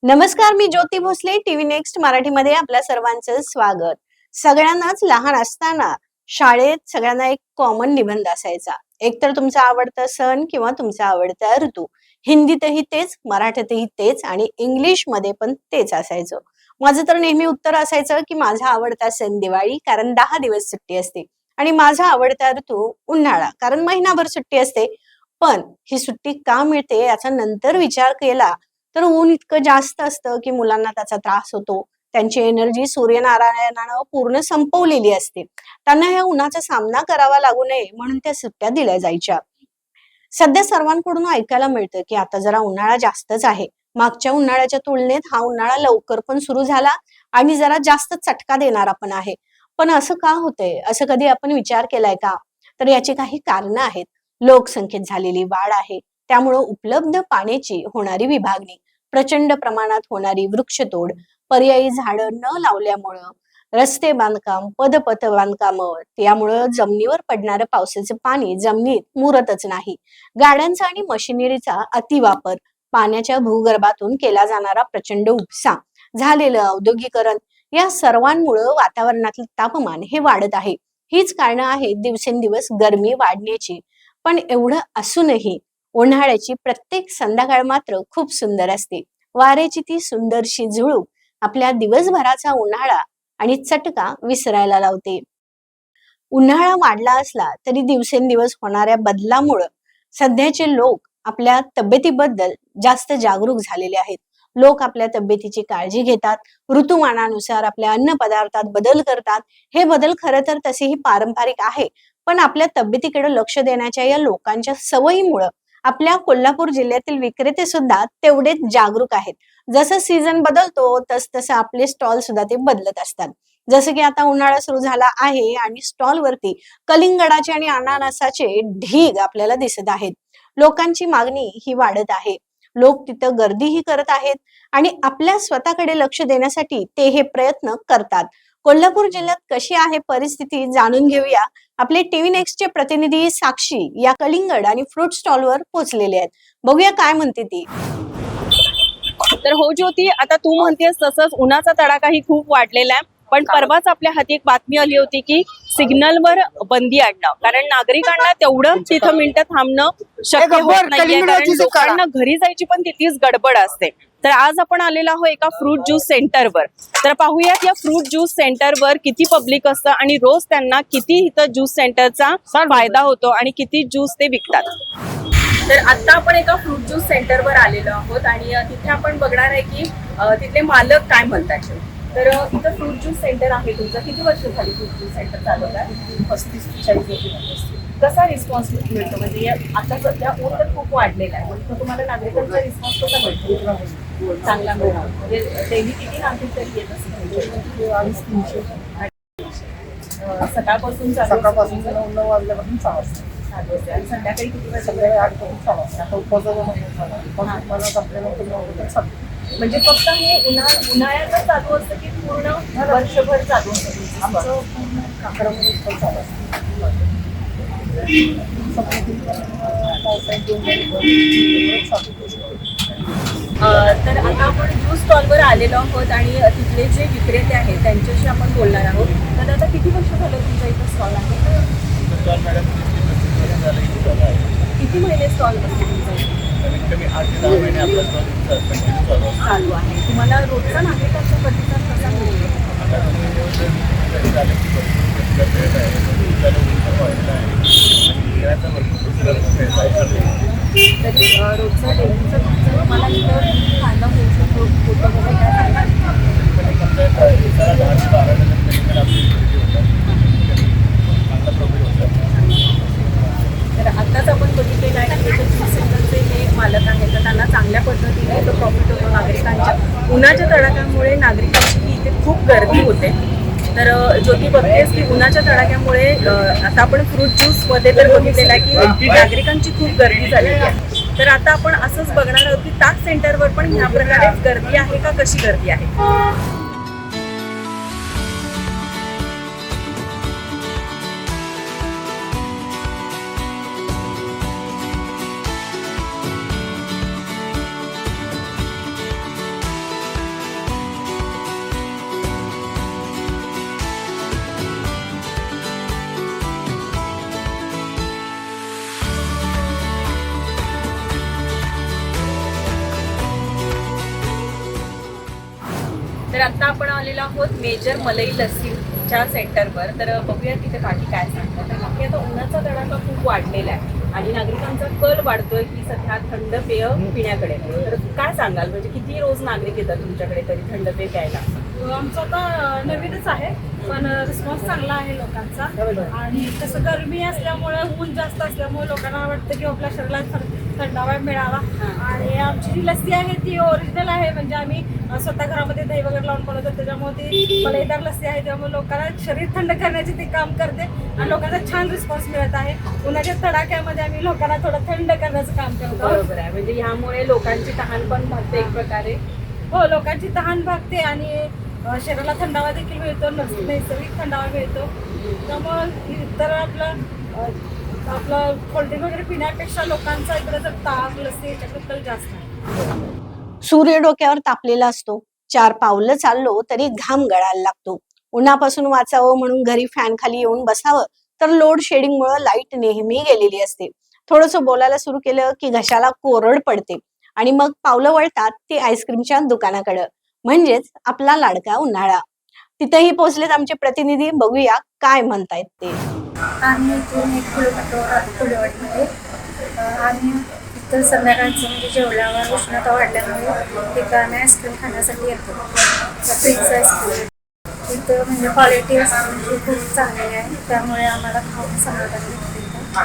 नमस्कार, मी ज्योती Bhosale. TV next मराठीमध्ये आपल्या सर्वांचं स्वागत. सगळ्यांनाच लहान असताना शाळेत सगळ्यांना एक कॉमन निबंध असायचा. एक तर तुमचा आवडता सण किंवा तुमचा आवडता ऋतू. हिंदीतही तेच, मराठीतही तेच आणि इंग्लिशमध्ये पण तेच असायचं. माझं तर नेहमी उत्तर असायचं की माझा आवडता सण दिवाळी, कारण 10 दिवस सुट्टी असते आणि माझा आवडता ऋतू उन्हाळा, कारण महिनाभर सुट्टी असते. पण ही सुट्टी का मिळते याचा नंतर विचार केला तर ऊन इतकं जास्त असतं की मुलांना त्याचा त्रास होतो. त्यांची एनर्जी सूर्यनारायणानं पूर्ण संपवलेली असते. त्यांना ह्या उन्हाचा सामना करावा लागू नये म्हणून त्या सुट्ट्या दिल्या जायच्या. सध्या सर्वांकडून ऐकायला मिळतं की आता जरा उन्हाळा जास्तच आहे. मागच्या उन्हाळ्याच्या तुलनेत हा उन्हाळा लवकर पण सुरू झाला आणि जरा जास्त चटका देणारा पण आहे. पण असं का होतंय? असं कधी आपण विचार केलाय का? तर याची काही कारणं आहेत. लोकसंख्येत झालेली वाढ आहे. त्यामुळं उपलब्ध पाण्याची होणारी विभागणी, प्रचंड प्रमाणात होणारी वृक्षतोड, पर्यायी झाडं न लावल्यामुळं, रस्ते बांधकाम, पदपथ बांधकाम, यामुळं जमिनीवर पडणारं पावसाचं पाणी जमिनीत मुरतच नाही. गाड्यांचा आणि मशिनरीचा अतिवापर, पाण्याच्या भूगर्भातून केला जाणारा प्रचंड उपसा, झालेलं औद्योगिकरण, या सर्वांमुळं वातावरणातलं तापमान हे वाढत आहे. हीच कारणं आहेत दिवसेंदिवस गरमी वाढण्याची. पण एवढं असूनही उन्हाळ्याची प्रत्येक संध्याकाळ मात्र खूप सुंदर असते. वाऱ्याची ती सुंदरशी झुळूक आपल्या दिवसभराचा उन्हाळा आणि चटका विसरायला लावते. उन्हाळा वाढला असला तरी दिवसेंदिवस होणाऱ्या बदलामुळं सध्याचे लोक आपल्या तब्येतीबद्दल जास्त जागरूक झालेले आहेत. लोक आपल्या तब्येतीची काळजी घेतात, ऋतुमानानुसार आपल्या अन्न पदार्थात बदल करतात. हे बदल खरं तर तसेही पारंपरिक आहे, पण आपल्या तब्येतीकडे लक्ष देण्याच्या या लोकांच्या सवयीमुळं आपल्या कोल्हापूर जिल्ह्यातील विक्रेते सुद्धा तेवढेच जागरूक आहेत. जसं सीझन बदलतो तसं आपले स्टॉल सुद्धा ते बदलत असतात. जसं की आता उन्हाळा सुरू झाला आहे आणि स्टॉल वरती कलिंगडाचे आणि अननसाचे ढीग आपल्याला दिसत आहेत. लोकांची मागणी ही वाढत आहे. लोक तिथं गर्दीही करत आहेत आणि आपल्या स्वतःकडे लक्ष देण्यासाठी ते हे प्रयत्न करतात. कोल्हापूर जिल्ह्यात कशी आहे परिस्थिती जाणून घेऊया. आपले टीव्ही नेक्स्टचे प्रतिनिधी साक्षी या कलिंगड आणि फ्रूट स्टॉलवर पोहोचलेले आहेत. बघूया काय म्हणते ती. तर हो ज्योती, आता तू म्हणतेस तसंच उन्हाचा तडाखाही खूप वाढलेला आहे. पण परवाच आपल्या हाती एक बातमी आली होती की सिग्नलवर बंदी आणणं, कारण नागरिकांना तेवढं तिथं मिनिटं थांबणं शक्य होत नाहीये, कारण लोकांना घरी जायची पण तितकीच गडबड असते. तर आज आपण आलेलो आहोत एका फ्रूट ज्यूस सेंटरवर. तर पाहूयात या फ्रूट ज्यूस सेंटरवर किती पब्लिक असतं आणि रोज त्यांना किती इथं ज्यूस सेंटरचा फायदा होतो आणि किती ज्यूस ते विकतात. तर आता आपण एका फ्रूट ज्यूस सेंटरवर आलेलो आहोत आणि तिथे आपण बघणार आहे की तिथले मालक काय म्हणतात. तर इथं फ्रूट ज्यूस सेंटर आहे तुमचं. किती वर्ष झाली फ्रूट ज्यूस सेंटर चालवत आहे? 35-40 वर्ष. कसा रिस्पॉन्स मिळतो? म्हणजे आता सध्या ऊन तर खूप वाढलेला आहे, पण तुम्हाला नागरिकांचा रिस्पॉन्स कसा मिळतो? चांगला मिळतो. म्हणजे डेली किती नागरिक तरी येत असतील? सकाळपासून सकाळपासून 9 वाजल्यापासून 6 वाजता. आणि संध्याकाळी किती वाजता? सगळे 8 पासून 6 वाजता. आता उपवासाला आपल्याला म्हणजे फक्त हे उन्हाळ्यात चालू असतं की पूर्ण वर्षभर चालू असतं? आमचं पूर्ण काकडामध्ये पण चालू असतं. पावसाळ्यात 2 तर आता आपण ज्यूस स्टॉलवर आलेलो आहोत आणि तिथले जे विक्रेते आहेत त्यांच्याशी आपण बोलणार आहोत. तर आता किती वर्ष झालं तुमचा इथं स्टॉल आहे? किती महिने स्टॉल असतो तुमचा इथे? कमी 8 ते 10 महिने आपला स्टॉल कंटिन्यू चालू आहे. तुम्हाला रोजचा नागरिकांचा प्रतिसाद कसा मिळतो? तरी रोजचा डेलीचा तुमचा तुम्हाला इथं फायदा होऊ शकतो फोटो वगैरे काय सांगा? तर आत्ताच आपण बघितलेलं आहे की ज्यूस सेंटरचे हे मालक आहेत, तर त्यांना चांगल्या पद्धतीने इथं प्रॉफिट होतो. नागरिकांच्या उन्हाच्या तडाख्यामुळे नागरिकांची इथे खूप गर्दी होते. तर ज्योती बघतेस की उन्हाच्या तडाख्यामुळे आता आपण फ्रूट ज्यूसमध्ये तर बघितलेलं आहे की नागरिकांची खूप गर्दी झालेली आहे. तर आता आपण असंच बघणार आहोत की ताक सेंटरवर पण ह्या प्रकारे गर्दी आहे का, कशी गर्दी आहे. तर आता आपण आलेलो आहोत मेजर मलई लस्सीच्या सेंटरवर. तर बघूया तिथे काकी काय सांगतात. तर नक्की आता उन्हाचा तडाखा खूप वाढलेला आहे आणि नागरिकांचा कल वाढतोय की सध्या थंड पेय पिण्याकडे. तर काय सांगाल, म्हणजे किती रोज नागरिक येतात तुमच्याकडे तरी थंड पेय प्यायला? आमचं आता नवीनच आहे, पण रिस्पॉन्स चांगला आहे लोकांचा. आणि तसं गरमी असल्यामुळे, ऊन जास्त असल्यामुळे लोकांना वाटतं की आपल्या शरीराला थंडावा मिळावा. आणि आमची जी लस्सी आहे ती ओरिजिनल आहे, म्हणजे आम्ही स्वतः घरामध्ये दही वगैरे लावून बनवतो, त्याच्यामुळे ती मलईदार लस्सी आहे. त्यामुळे लोकांना शरीर थंड करण्याचे ते काम करते आणि लोकांचा छान रिस्पॉन्स मिळत आहे. उन्हाच्या तडाख्यामध्ये आम्ही लोकांना थोडं थंड करण्याचं काम करतो. बरोबर आहे, म्हणजे ह्यामुळे लोकांची तहान पण भागते एक प्रकारे. हो, लोकांची तहान भागते आणि शरीराला थंडावा देखील मिळतो, नैसर्गिक थंडावा मिळतो. त्यामुळं इतर आपलं कोल्ड्रिंक वगैरे पिण्यापेक्षा लोकांचा इकडे जर ताक लस्सी याच्याकडे जास्त आहे. सूर्य डोक्यावर तापलेला असतो, 4 पावलं चाललो तरी घाम गळायला लागतो. उन्हापासून वाचावं म्हणून घरी फॅन खाली येऊन बसावं तर लोड शेडिंगमुळे लाईट नेहमी गेलेली असते. थोडंसं बोलायला सुरू केलं की घशाला कोरड पडते आणि मग पावलं वळतात ती आईस्क्रीमच्या दुकानाकडं, म्हणजेच आपला लाडका उन्हाळा. तिथेही पोहोचलेत आमचे प्रतिनिधी, बघूया काय म्हणतायत ते. आम्ही इथून 1 किलोमीटर राहतो फुलेवाडीमध्ये. आम्ही इथं संध्याकाळचं म्हणजे जेवल्यावर उष्णता वाढल्यामुळे तिथं आम्ही आईस्क्रीम खाण्यासाठी येतो. फ्रीजचं आईस्क्रीम इथं म्हणजे क्वालिटी आईस्क्रीमची खूप चांगली आहे, त्यामुळे आम्हाला खाऊन समाधान भेटतं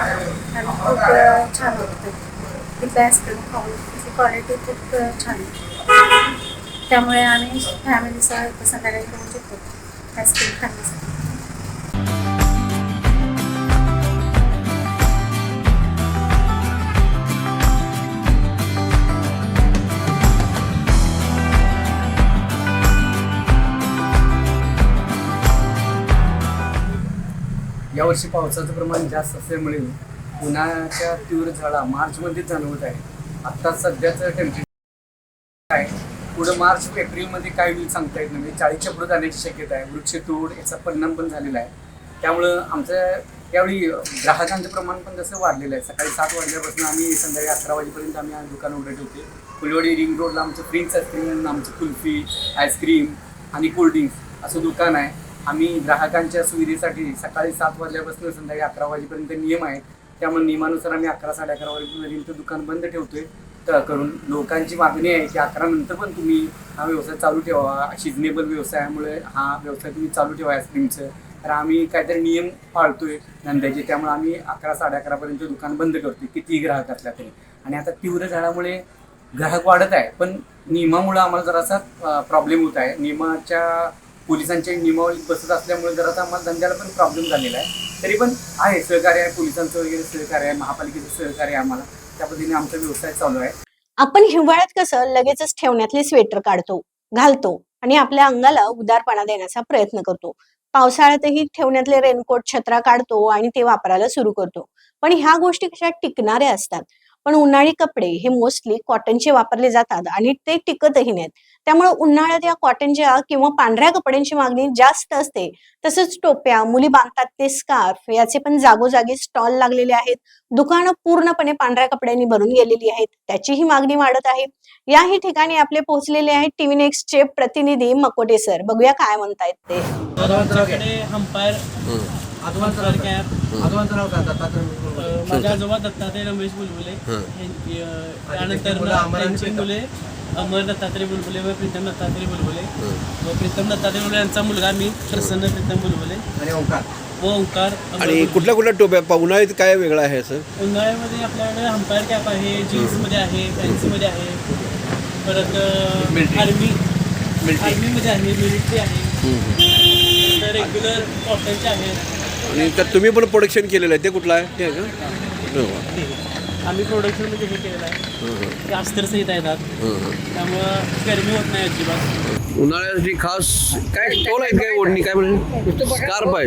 आणि खूप छान वाटतं. इथलं आईस्क्रीम खाऊन त्याची क्वालिटी खूप छान आहे, त्यामुळे आम्ही फॅमिलीसह इथं संध्याकाळी येऊन येतो आईस्क्रीम खाण्यासाठी. यावर्षी पावसाचं प्रमाण जास्त असल्यामुळे उन्हाळ्याच्या तीव्र झळा मार्चमध्येच जाणवत आहे. आत्ता सध्याचं टेम्परेचर आहे, पुढं मार्च एप्रिलमध्ये काय होईल सांगता येत नाही. 40च्या पुढे जाण्याची शक्यता आहे. वृक्षतोड याचा परिणाम पण झालेला आहे. त्यामुळं आमचं यावेळी ग्राहकांचं प्रमाण पण जसं वाढलेलं आहे. सकाळी 7 वाजल्यापासून आम्ही संध्याकाळी 11 वाजेपर्यंत आम्ही दुकान उघडे ठेवते. फुलवाडी रिंग रोडला आमचं फ्रीज आईस्क्रीम, आमचं कुल्फी आईस्क्रीम आणि कोल्ड्रिंक्स असं दुकान आहे. आम्ही ग्राहकांच्या सुविधेसाठी सकाळी 7 वाजल्यापासून संध्याकाळी 11 वाजेपर्यंत नियम आहेत. त्यामुळे नियमानुसार आम्ही 11-11:30 वाजेपर्यंत दुकान बंद ठेवतोय. तर करून लोकांची मागणी आहे की 11 नंतर पण तुम्ही हा व्यवसाय चालू ठेवा. सिजनेबल व्यवसायामुळे हा व्यवसाय तुम्ही चालू ठेवा आईस्क्रीमचं. तर आम्ही काहीतरी नियम पाळतोय धंद्याचे, त्यामुळे आम्ही 11-11:30पर्यंत दुकान बंद करतोय कितीही ग्राहक असला तरी. आणि आता तीव्र झाल्यामुळे ग्राहक वाढत आहे, पण नियमामुळे आम्हाला जरासा प्रॉब्लेम होत आहे. पोलिसांच्या नियमावली बसत असल्यामुळे जरासा आम्हाला धंद्याला पण प्रॉब्लेम झालेला आहे. तरी पण आहे सहकार्य आहे, पोलिसांचं वगैरे सहकार्य आहे, महापालिकेचं सहकार्य आहे आम्हाला. त्या पद्धतीने आमचा व्यवसाय चालू आहे. आपण हिवाळ्यात कसं लगेचच ठेवण्यातली स्वेटर काढतो, घालतो आणि आपल्या अंगाला उदारपणा देण्याचा प्रयत्न करतो. पावसाळ्यातही ठेवण्यातले रेनकोट, छत्रा काढतो आणि ते वापरायला सुरू करतो. पण ह्या गोष्टी कशा टिकणाऱ्या असतात. पण उन्हाळी कपडे हे मोस्टली कॉटनचे वापरले जातात आणि ते टिकतही नाहीत. त्यामुळे उन्हाळ्यात या कॉटनच्या किंवा पांढऱ्या कपड्यांची मागणी जास्त असते. तसंच टोप्या, मुली बांधतात ते स्कार्फ याचे पण जागोजागी स्टॉल लागलेले आहेत. दुकानं पूर्णपणे पांढऱ्या कपड्यांनी भरून गेलेली आहेत, त्याचीही मागणी वाढत आहे. याही ठिकाणी आपले पोहोचलेले आहेत टीव्ही नेक्स्टचे प्रतिनिधी मकोटे सर, बघूया काय म्हणतायत ते. माझे आजोबा दत्तात्रय रमेश बुलबुले, त्यानंतर त्यांची मुले अमर दत्तात्रय बुलबुले व प्रीतम दत्तात्रय बुलबुले व प्रीतम दत्तात्रय बुलबुले यांचा मुलगा मी प्रसन्न प्रीतम बुलबुले आणि ओंकार. आणि कुठल्या कुठल्या टोप्या उन्हाळ्यात काय वेगळं आहे सर? उन्हाळ्यामध्ये आपल्याकडे हंपायर कॅप आहे, जीन्समध्ये आहे, फॅन्सीमध्ये आहे, परत आर्मीमध्ये आहे, मिलिटरी आहे, तर रेग्युलर कॉटनचे आहेत. आणि तर तुम्ही पण प्रोडक्शन केलेलं आहे, ते कुठलं आहे ते आहे का? आम्ही प्रोडक्शनमध्ये हे केलेलं आहे, ते अस्तरसहित येतात, त्यामुळं गरमी होत नाही अजिबात. उन्हाळ्यासाठी खास काय टोल आहेत, काय ओढणी काय म्हणजे स्कार्फ आहे.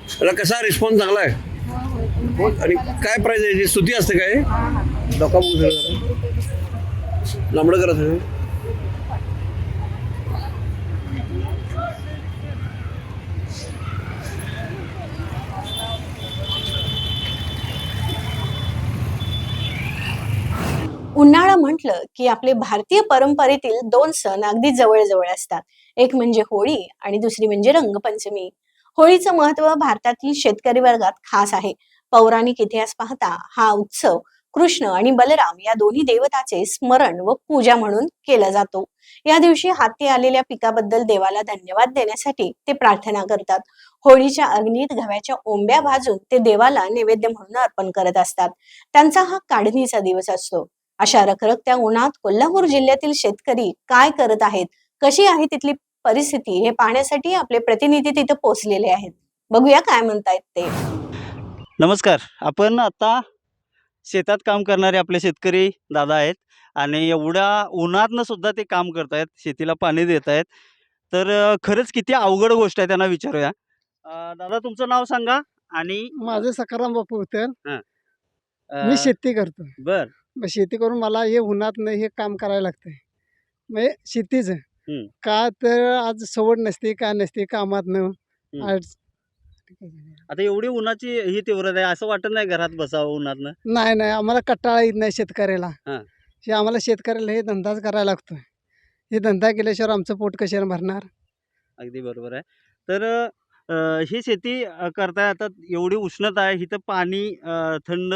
त्याला कसा रिस्पॉन्स चांगला आहे? आणि काय प्राईस आहे? स्तुती असते काय? डोका लांबडं करा सगळं. म्हटलं की आपले भारतीय परंपरेतील 2 सण अगदी जवळ असतात. एक म्हणजे होळी आणि दुसरी म्हणजे रंगपंचमी. होळीचं महत्व भारतातील शेतकरी वर्गात खास आहे. पौराणिक इतिहास पाहता हा उत्सव कृष्ण आणि बलराम या दोन्ही देवताचे स्मरण व पूजा म्हणून केला जातो. या दिवशी हाती आलेल्या पिकाबद्दल देवाला धन्यवाद देण्यासाठी ते प्रार्थना करतात. होळीच्या अग्नीत गव्हाच्या ओंब्या भाजून ते देवाला नैवेद्य म्हणून अर्पण करत असतात. त्यांचा हा काढणीचा दिवस असतो. अशा रखरखत्या उन्हात कोल्हापूर जिल्ह्यातील शेतकरी काय करत आहेत, कशी आहे तिथली परिस्थिती हे पाहण्यासाठी आपले प्रतिनिधी तिथे पोहोचलेले आहेत. बघूया काय म्हणतायत ते. नमस्कार. आपण आता शेतात काम करणारे आपले शेतकरी दादा आहेत आणि एवढ्या उन्हातनं सुद्धा ते काम करत आहेत, शेतीला पाणी देत आहेत. तर खरंच किती अवघड गोष्ट आहे, त्यांना विचारूया. दादा तुमचं नाव सांगा आणि माझं सकाराम बापू होतं. हां. मी शेती करतो. बर मग शेती करून मला हे उन्हातनं हे काम करायला लागतंय. म्हणजे शेतीचं हं. का तर आज सवड नसते, काय नसते कामातनं. हं. आज आता एवढी उन्हाची ही तीव्रता आहे, असं वाटत नाही घरात बसावं उन्हातनं? नाही नाही आम्हाला कंटाळा येत नाही शेतकऱ्याला. हां. हे आम्हाला शेतकऱ्याला हे धंदाच करायला लागतो. हे धंदा केल्याशिवाय आमचं पोट कशाने भरणार. अगदी बरोबर आहे. तर ही शेती करताय, आता एवढी उष्णता आहे, इथं पाणी थंड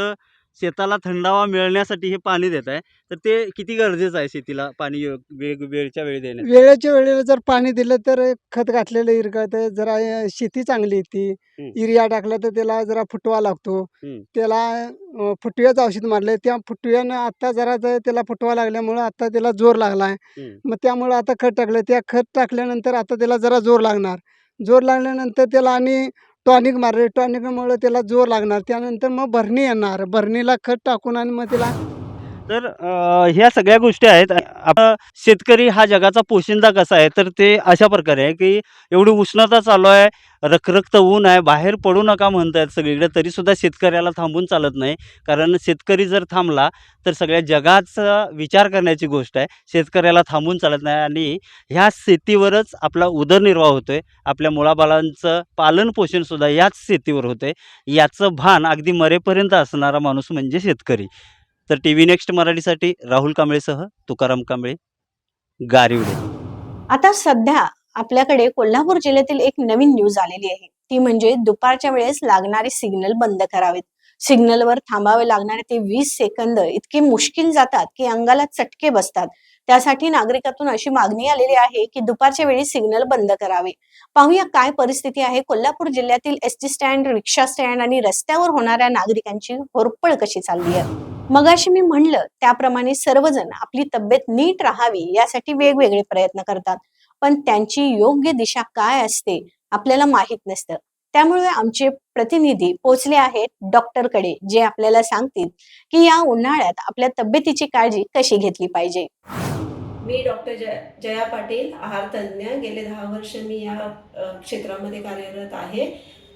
शेताला थंडावा मिळण्यासाठी हे पाणी देत आहे. तर ते किती गरजेचं आहे शेतीला पाणी वेळच्या वेळी देण्याचं? वेळेच्या वेळेला जर पाणी दिलं तर खत घातलेलं इरगळतं, जरा शेती चांगली येते. हं. युरिया टाकला तर त्याला जरा फुटवा लागतो. हं. त्याला फुटव्याचं औषध मारलं, त्या फुटव्यानं आता जरा त्याला फुटवा लागल्यामुळं आता त्याला जोर लागला आहे. हं. मग त्यामुळं आता खत टाकलं, त्या खत टाकल्यानंतर आता त्याला जरा जोर लागणार. जोर लागल्यानंतर त्याला आणि टॉनिक मारले, टॉनिकमुळं त्याला जोर लागणार. त्यानंतर मग भरणी येणार, भरणीला खत टाकून आणि मग त्याला तर ह्या सगळ्या गोष्टी आहेत. आता शेतकरी हा जगाचा पोशिंदा कसा आहे, तर ते अशा प्रकारे आहे की एवढी उष्णता चालू आहे, रखरखतं ऊन आहे, बाहेर पडू नका म्हणतायत सगळीकडे, तरीसुद्धा शेतकऱ्याला थांबून चालत नाही. कारण शेतकरी जर थांबला तर सगळ्या जगाचा विचार करण्याची गोष्ट आहे. शेतकऱ्याला थांबून चालत नाही आणि ह्या शेतीवरच आपला उदरनिर्वाह होतो आहे. आपल्या मुलाबाळांचं पालनपोषणसुद्धा याच शेतीवर होतं आहे. याचं भान अगदी मरेपर्यंत असणारा माणूस म्हणजे शेतकरी. तर TV नेक्स्ट मराठीसाठी राहुल कांबळेसह तुकाराम कांबळे, गारिवडे. आता सध्या आपल्याकडे कोल्हापूर जिल्ह्यातील एक नवीन न्यूज आलेली आहे. ती म्हणजे दुपारच्या वेळेस लागणारे सिग्नल बंद करावेत. सिग्नलवर थांबावे लागणारे ते 20 सेकंद इतके मुश्किल जातात की अंगाला चटके बसतात. त्यासाठी नागरिकातून अशी मागणी आलेली आहे की दुपारच्या वेळी सिग्नल बंद करावे. पाहूया काय परिस्थिती आहे कोल्हापूर जिल्ह्यातील एसटी स्टँड, रिक्षा स्टँड आणि रस्त्यावर होणाऱ्या नागरिकांची होरपळ कशी चालली आहे. मगाशी मी म्हणलं त्याप्रमाणे सर्वजण आपली तब्येत नीट राहावी यासाठी वेगवेगळे प्रयत्न करतात, पण त्यांची योग्य दिशा काय असते आपल्याला माहित नसतं. त्यामुळे आमचे प्रतिनिधी पोहोचले आहेत डॉक्टरकडे, जे आपल्याला सांगतील की या उन्हाळ्यात आपल्या तब्येतीची काळजी कशी घेतली पाहिजे. मी डॉक्टर जया पाटील, आहार तज्ज्ञ. गेले 10 वर्ष मी या क्षेत्रामध्ये कार्यरत आहे.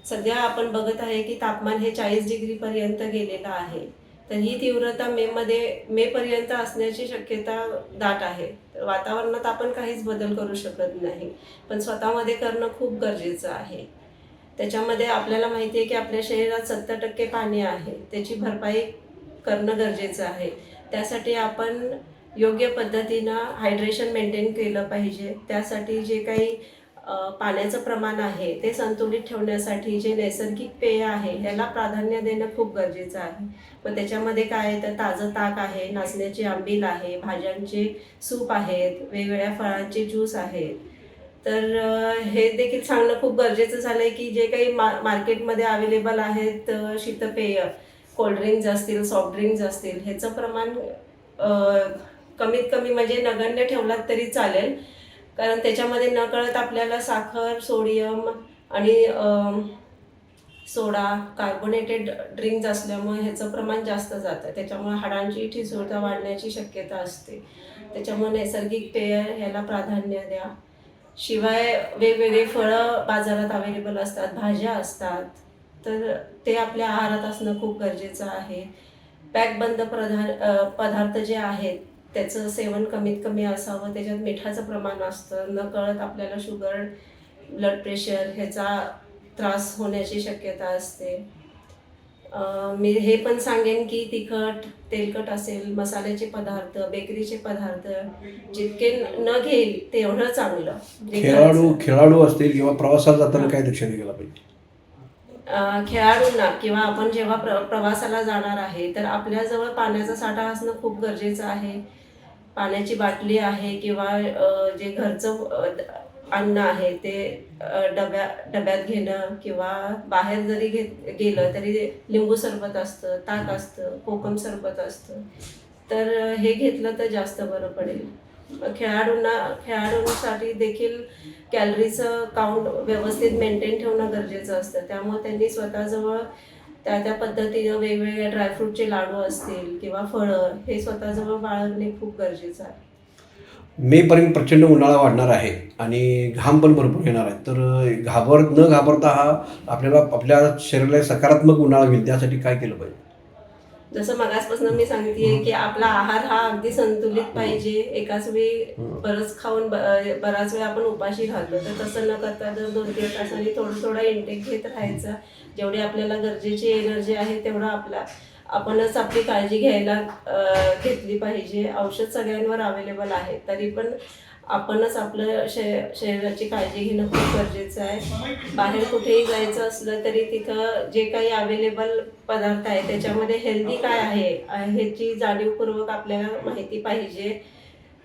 सध्या आपण बघत आहे की तापमान हे 40 डिग्रीपर्यंत गेलेलं आहे. तर ही तीव्रता मे पर्यंत असण्याची शक्यता दाट आहे. तर वातावरणात आपण काहीच बदल करू शकत नाही, पण स्वतःमध्ये करणं खूप गरजेचं आहे. त्याच्यामध्ये आपल्याला माहिती आहे की आपल्या शरीरात 70% पाणी आहे, त्याची भरपाई करणं गरजेचं आहे. त्यासाठी आपण योग्य पद्धतीनं हायड्रेशन मेंटेन केलं पाहिजे. त्यासाठी जे काही पाण्याचं प्रमाण आहे ते संतुलित ठेवण्यासाठी जे नैसर्गिक पेय आहे ह्याला प्राधान्य देणं खूप गरजेचं आहे. मग त्याच्यामध्ये काय आहे तर ताजं ताक आहे, नाचण्याचे आंबील आहे, भाज्यांचे सूप आहेत, वेगवेगळ्या फळांचे ज्यूस आहेत. तर हे देखील सांगणं खूप गरजेचं झालं आहे की जे काही मार्केटमध्ये अवेलेबल आहेत शीतपेय, कोल्ड्रिंक्स असतील, सॉफ्ट ड्रिंक्स असतील, ह्याचं प्रमाण कमीत कमी म्हणजे नगण्य ठेवलात तरी चालेल. कारण त्याच्यामध्ये नकळत आपल्याला साखर, सोडियम आणि सोडा, कार्बोनेटेड ड्रिंक्स असल्यामुळे ह्याचं प्रमाण जास्त जातं. त्याच्यामुळे हाडांची ठिसूळता वाढण्याची शक्यता असते. त्याच्यामुळे नैसर्गिक पेय ह्याला प्राधान्य द्या. शिवाय वेगवेगळे फळं बाजारात अवेलेबल असतात, भाज्या असतात, तर ते आपल्या आहारात असणं खूप गरजेचं आहे. पॅकबंद पदार्थ जे आहेत त्याचं सेवन कमीत कमी असावं. त्याच्यात मिठाचं प्रमाण असतं. नकळत आपल्याला शुगर, ब्लड प्रेशर ह्याचा त्रास होण्याची शक्यता असते. मी हे पण सांगेन की तिखट तेलकट असेल, मसाल्याचे पदार्थ, बेकरीचे पदार्थ जितके न घेईल तेवढं चांगलं. जे खेळाडू असतील किंवा प्रवासाला जाताना काय लक्षात घ्यायला पाहिजे? खेळाडूंना किंवा आपण जेव्हा प्रवासाला जाणार आहे तर आपल्याजवळ पाण्याचा साठा असणं खूप गरजेचं आहे. पाण्याची बाटली आहे किंवा जे घरचं अन्न आहे ते डब्यात घेणं किंवा बाहेर जरी गेलं तरी लिंबू सरबत असतं, ताक असतं, कोकम सरबत असतं, तर हे घेतलं तर जास्त बरं पडेल. खेळाडूंसाठी देखील कॅलरीचं काउंट व्यवस्थित मेंटेन ठेवणं गरजेचं असतं. त्यामुळे त्यांनी स्वतःजवळ त्या पद्धतीनं वेगवेगळ्या ड्रायफ्रूटचे लाडू असतील किंवा फळं हे स्वतःजवळ बाळगणे खूप गरजेचं आहे. मेपर्यंत प्रचंड उन्हाळा वाढणार आहे आणि घाम पण भरपूर येणार आहे, तर न घाबरता आपल्याला आपल्या शरीराला सकारात्मक उन्हाळा होईल त्यासाठी काय केलं पाहिजे? जसं मगाचपासून मी सांगतेय की आपला आहार हा अगदी संतुलित पाहिजे. एकाच वेळी बरंच खाऊन बराच वेळ आपण उपाशी घालतो, तर तसं न करता दर 2-3 तासांनी थोडं इंटेक घेत राहायचं. जेवढी आपल्याला गरजेची एनर्जी आहे तेवढं आपणच आपली काळजी घेतली पाहिजे. औषध सगळ्यांवर अवेलेबल आहे, तरी पण आपणच आपलं शरीराची काळजी घेणं खूप गरजेचं आहे. बाहेर कुठेही जायचं असलं तरी तिथं जे काही अवेलेबल पदार्थ आहे त्याच्यामध्ये हेल्दी काय आहे ह्याची जाणीवपूर्वक आपल्याला माहिती पाहिजे.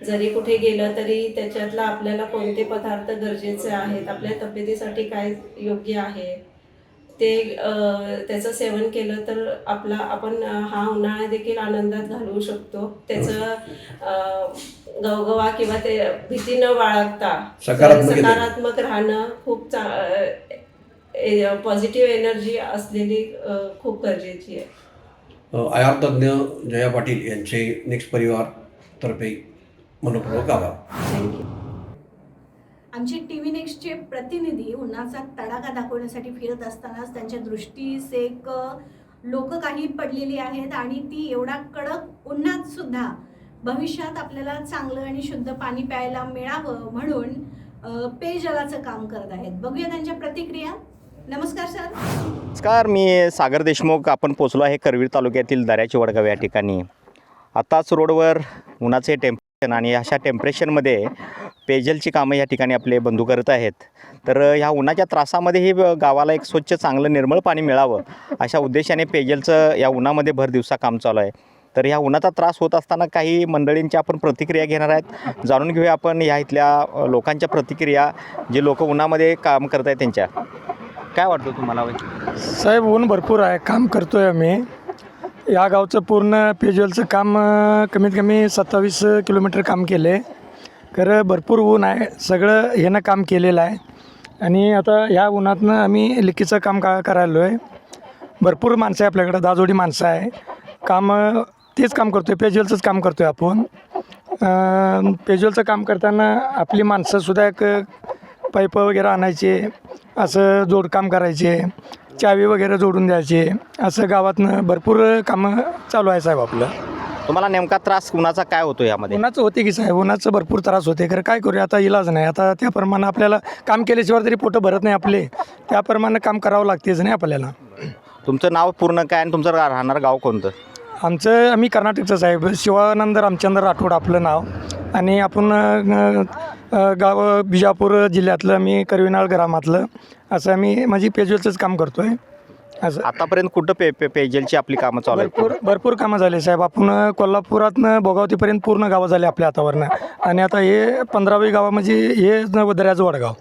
जरी कुठे गेलं तरी त्याच्यातला आपल्याला कोणते पदार्थ गरजेचे आहेत, आपल्या तब्येतीसाठी काय योग्य आहे ते त्याचं सेवन केलं तर आपण हा उन्हाळा देखील आनंदात घालवू शकतो. त्याचं गवगवा किंवा ते भीती न बाळगता सकारात्मक राहणं खूप पॉझिटिव्ह एनर्जी असलेली खूप गरजेची आहे. आहार तज्ज्ञ जया पाटील यांचे नेक्स्ट परिवार तर्फे मनपूर्वक आभार. थँक्यू. आमचे TV नेक्स्टचे प्रतिनिधी उन्हाचा तडाखा दाखवण्यासाठी फिरत असतानाच त्यांच्या दृष्टीस एक लोक काही पडलेली आहेत आणि ती एवढा कडक उन्हात सुद्धा भविष्यात आपल्याला चांगलं आणि शुद्ध पाणी प्यायला मिळावं म्हणून पेयजलाचं काम करत आहेत. बघूया त्यांच्या प्रतिक्रिया. नमस्कार सर. नमस्कार, मी सागर देशमुख. आपण पोचलो आहे करवीर तालुक्यातील दर्याची वडगाव या ठिकाणी. आताच रोडवर उन्हाचे टेम्परेचर आणि अशा टेम्परेचरमध्ये पेयजलची कामं या ठिकाणी आपले बंधू करत आहेत. तर ह्या उन्हाच्या त्रासामध्येही गावाला एक स्वच्छ चांगलं निर्मळ पाणी मिळावं अशा उद्देशाने पेयजलचं या उन्हामध्ये भर दिवसा काम चालू आहे. तर ह्या उन्हाचा त्रास होत असताना काही मंडळींच्या आपण प्रतिक्रिया घेणार आहेत. जाणून घेऊया आपण ह्या इथल्या लोकांच्या प्रतिक्रिया, जे लोक उन्हामध्ये काम करत आहेत त्यांच्या. काय वाटतं तुम्हाला? साहेब, ऊन भरपूर आहे, काम करतो आहे आम्ही. या गावचं पूर्ण पेयजलचं काम कमीत कमी 27 किलोमीटर काम केलं आहे. खरं भरपूर ऊन आहे, सगळं ह्यानं काम केलेलं आहे आणि आता ह्या उन्हातनं आम्ही लिकीचं काम करायलो आहे. भरपूर माणसं आहे आपल्याकडं, दाजोडी माणसं आहे. तेच काम करतो आहे, पेयजलचंच काम करतो आहे आपण. पेयजलचं काम करताना आपली माणसंसुद्धा एक पाईप वगैरे आणायचे, असं जोडकाम करायचे, चावी वगैरे जोडून द्यायचे, असं गावातनं भरपूर कामं चालू आहे साहेब आपलं. तुम्हाला नेमका त्रास उन्हाचा काय होतो यामध्ये? उन्हाचं होते की साहेब, उन्हाचं भरपूर त्रास होते. खरं काय करूया, आता इलाज नाही. आता त्याप्रमाणे आपल्याला काम केल्याशिवाय तरी पोटं भरत नाही आपले, त्याप्रमाणे काम करावं लागतेच नाही आपल्याला. तुमचं नाव पूर्ण काय आणि तुमचं राहणार गाव कोणतं? आम्ही कर्नाटकचं साहेब, शिवानंद रामचंद्र राठोड आपलं नाव. आणि आपण गाव बिजापूर जिल्ह्यातलं, मी करविनाळ ग्रामातलं, असं आम्ही माझी पेयजलचंच काम करतो आहे. असं आतापर्यंत कुठं पेयजलची आपली कामं चालू आहेत? भरपूर कामं झाले साहेब. आपण कोल्हापुरातनं भोगावतीपर्यंत पूर्ण गावं झाले आपल्या हातावरनं. आणि आता हे 15वी गावं म्हणजे हे दर्याचं वडगाव.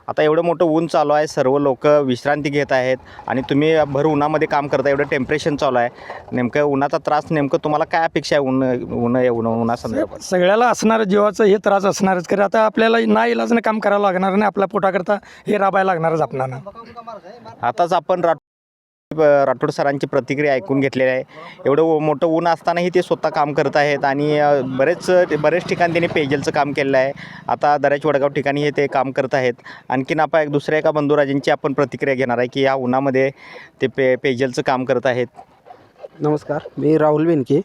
आता एवढं मोठं ऊन चालू आहे, सर्व लोक विश्रांती घेत आहेत आणि तुम्ही भर उन्हामध्ये काम करता, एवढं टेम्परेचर चालू आहे. नेमकं उन्हाचा त्रास, नेमकं तुम्हाला काय अपेक्षा आहे उन्हासंदर्भात? सगळ्याला असणार, जीवाचं हे त्रास असणारच. कारण आता आपल्याला ना इलाजनं काम करावं लागणार नाही, आपल्या पोटाकरता हे राबायला लागणारच आपल्याला. आताच आपण राठोड सरांची प्रतिक्रिया ऐकून घेतलेली आहे. एवढं मोठं ऊन असतानाही ते स्वतः काम करत आहेत आणि बरेच ठिकाणी त्यांनी पेयजलचं काम केलेलं आहे. आता दर्याची वडगाव ठिकाणी हे ते काम करत आहेत. आणखीन आपण दुसऱ्या एका बंधुराजांची आपण प्रतिक्रिया घेणार आहे की या उन्हामध्ये ते पेयजलचं काम करत आहेत. नमस्कार, मी राहुल बेनके.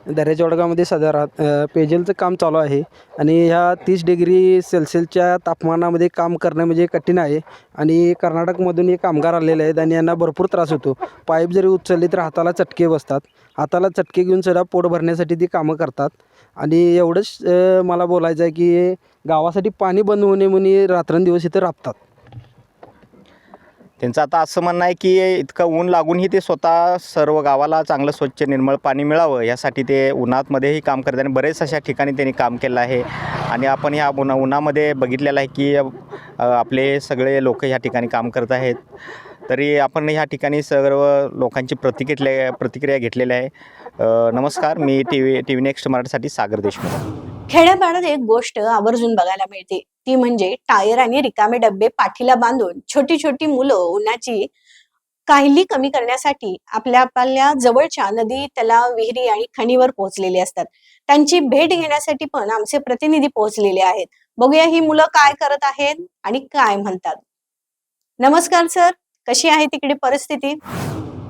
दर्याच्या वडगावमध्ये सध्या पेयजलचं काम चालू आहे आणि ह्या 30 डिग्री सेल्सिअसच्या तापमानामध्ये काम करणं म्हणजे कठीण आहे आणि कर्नाटकमधून हे कामगार आलेले आहेत आणि यांना भरपूर त्रास होतो. पाईप जरी उचलली तर हाताला चटके बसतात. हाताला चटके घेऊन सुद्धा पोट भरण्यासाठी ती कामं करतात आणि एवढंच मला बोलायचं आहे की गावासाठी पाणी बंद होऊ नये म्हणून रात्रंदिवस इथं राबतात. त्यांचं आता असं म्हणणं आहे की इतकं ऊन लागूनही ते स्वतः सर्व गावाला चांगलं स्वच्छ निर्मळ पाणी मिळावं यासाठी ते उन्हातमध्येही काम करतात आणि बरेच अशा ठिकाणी त्यांनी काम केलं आहे. आणि आपण ह्या उन्हामध्ये बघितलेलं आहे की आपले सगळे लोक ह्या ठिकाणी काम करत आहेत. तरी आपण ह्या ठिकाणी सर्व लोकांची प्रतिक्रिया घेतलेल्या आहे. नमस्कार, मी टी व्ही नेक्स्ट मराठीसाठी सागर देशमुख. खेड्यापाड्यात एक गोष्ट आवर्जून बघायला मिळते, ती म्हणजे टायर आणि रिकामे डब्बे पाठीला बांधून छोटी छोटी मुलं उन्हाची काहिली कमी करण्यासाठी आपल्या जवळच्या नदी, तलाव, विहिरी आणि खणीवर पोहोचलेली असतात. त्यांची भेट घेण्यासाठी पण आमचे प्रतिनिधी पोहोचलेले आहेत. बघूया ही मुलं काय करत आहेत आणि काय म्हणतात. नमस्कार सर, कशी आहे तिकडे परिस्थिती?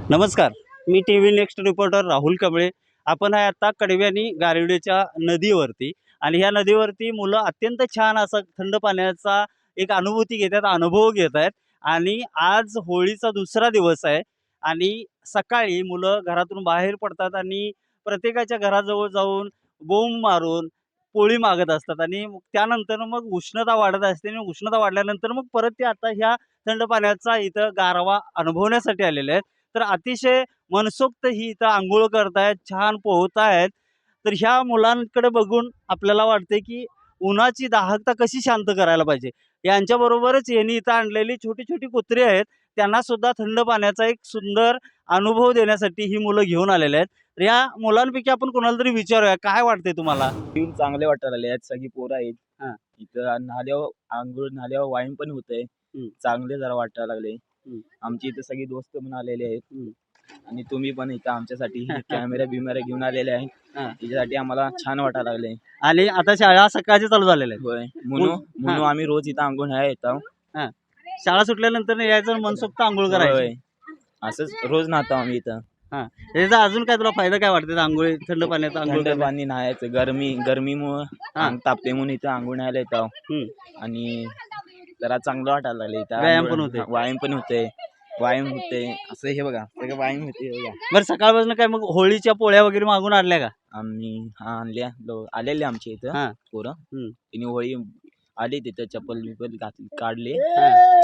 नमस्कार, मी T V next reporter Rahul Kamble. आपण आहे आता कडवे आणि गारविडेच्या नदीवरती आणि ह्या नदीवरती मुलं अत्यंत छान असं थंड पाण्याचा एक अनुभूती घेतात, अनुभव घेत आहेत. आणि आज होळीचा दुसरा दिवस आहे आणि सकाळी मुलं घरातून बाहेर पडतात आणि प्रत्येकाच्या घराजवळ जाऊन बोंब मारून पोळी मागत असतात आणि त्यानंतर मग उष्णता वाढत असते आणि उष्णता वाढल्यानंतर मग परत ते आता ह्या थंड पाण्याचा इथं गारवा अनुभवण्यासाठी आलेले आहेत. तर अतिशय मनसोक्त ही इथं आंघोळ करतायत, छान पोहत आहेत. तर ह्या मुलांकडे बघून आपल्याला वाटते की उन्हाची दाहकता कशी शांत करायला पाहिजे. यांच्याबरोबरच यांनी इथं आणलेली छोटी छोटी कुत्री आहेत, त्यांना सुद्धा थंड पाण्याचा एक सुंदर अनुभव देण्यासाठी ही मुलं घेऊन आलेले आहेत. तर या मुलांपैकी आपण कोणाला तरी विचारूया, काय वाटते तुम्हाला? चांगले वाटायला लागले आहेत, सगळी पोरं आहेत. इथं नाल्यावर आंघोळ, नाल्यावर वाईन पण होतंय, चांगले जरा वाटायला लागले. आमची इथं सगळी दोस्त पण आलेले आहेत आणि तुम्ही पण इथं आमच्यासाठी कॅमेरा बिमेरा घेऊन आलेले आहेत. त्याच्यासाठी आम्हाला छान वाटायला लागले. आणि आता शाळा सकाळची चालू झालेल्या आहेत. होय, म्हणून आम्ही रोज इथं आंघोळ ह्या येतो. शाळा सुटल्यानंतर यायचं मनसोक्त आंघोळ करायची. असंच रोज नाहतो आम्ही इथं. याचा अजून काय तुला फायदा काय वाटते आंघोळी, थंड पाण्याचा थंड पाणी नहायचं, गरमीमुळं अंग तापते म्हणून इथं आंघोळ न्हायला येतो आणि जरा चांगलं वाटायला लागले. इथं व्यायाम पण होते, व्यायाम होते असं. हे बघा सगळं व्यायाम होते बघा. बरं, सकाळपासून काय मग होळीच्या पोळ्या वगैरे मागून आणल्या का? आम्ही आणल्या, आलेले आमच्या इथं पोरं. तिने होळी आली, तिथं चप्पल बिप्पल काढले,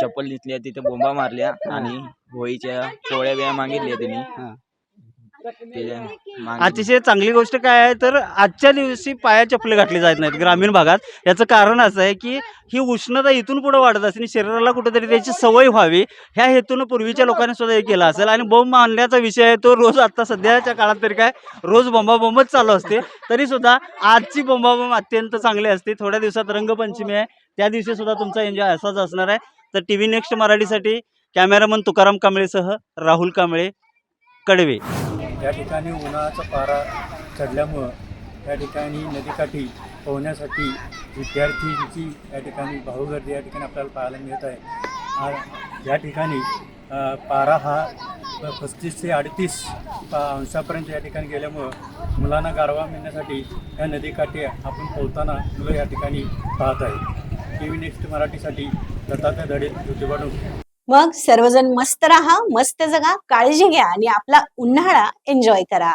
चप्पल घेतल्या, तिथं बोंबा मारल्या आणि होळीच्या पोळ्या बिया मागितल्या त्यांनी. अतिशय चांगली गोष्ट काय आहे तर आजच्या दिवशी पाया चपले घातली जात नाहीत ग्रामीण भागात. याचं कारण असं आहे की ही उष्णता इथून पुढे वाढत असते आणि शरीराला कुठेतरी त्याची सवय व्हावी ह्या हेतून पूर्वीच्या लोकांनी सुद्धा हे केलं असेल. आणि बॉम्ब मारण्याचा विषय आहे तो रोज आता सध्याच्या काळात तरी काय रोज बॉम्बच चालू असते. तरी सुद्धा आजची बॉम्ब अत्यंत चांगली असते. थोड्या दिवसात रंगपंचमी आहे, त्या दिवशी सुद्धा तुमचा एन्जॉय असाच असणार आहे. तर टी व्ही नेक्स्ट मराठीसाठी कॅमेरामन तुकाराम कांबळेसह राहुल कांबळे, कडवे. या ठिकाणी उन्हाचा पारा चढल्यामुळं या ठिकाणी नदीकाठी पोहण्यासाठी विद्यार्थ्यांची या ठिकाणी भाऊगर्दी या ठिकाणी आपल्याला पाहायला मिळत आहे. या ठिकाणी पारा हा 35 ते 38 अंशापर्यंत या ठिकाणी गेल्यामुळं मुलांना गारवा मिळण्यासाठी या नदीकाठी आपण पोहताना मुलं या ठिकाणी पाहत आहे. टी व्ही नेक्स्ट मराठीसाठी दत्तात्रय धडे, ज्योतिबा. मग सर्वजण मस्त राहा, मस्त जगा, काळजी घ्या आणि आपला उन्हाळा एन्जॉय करा.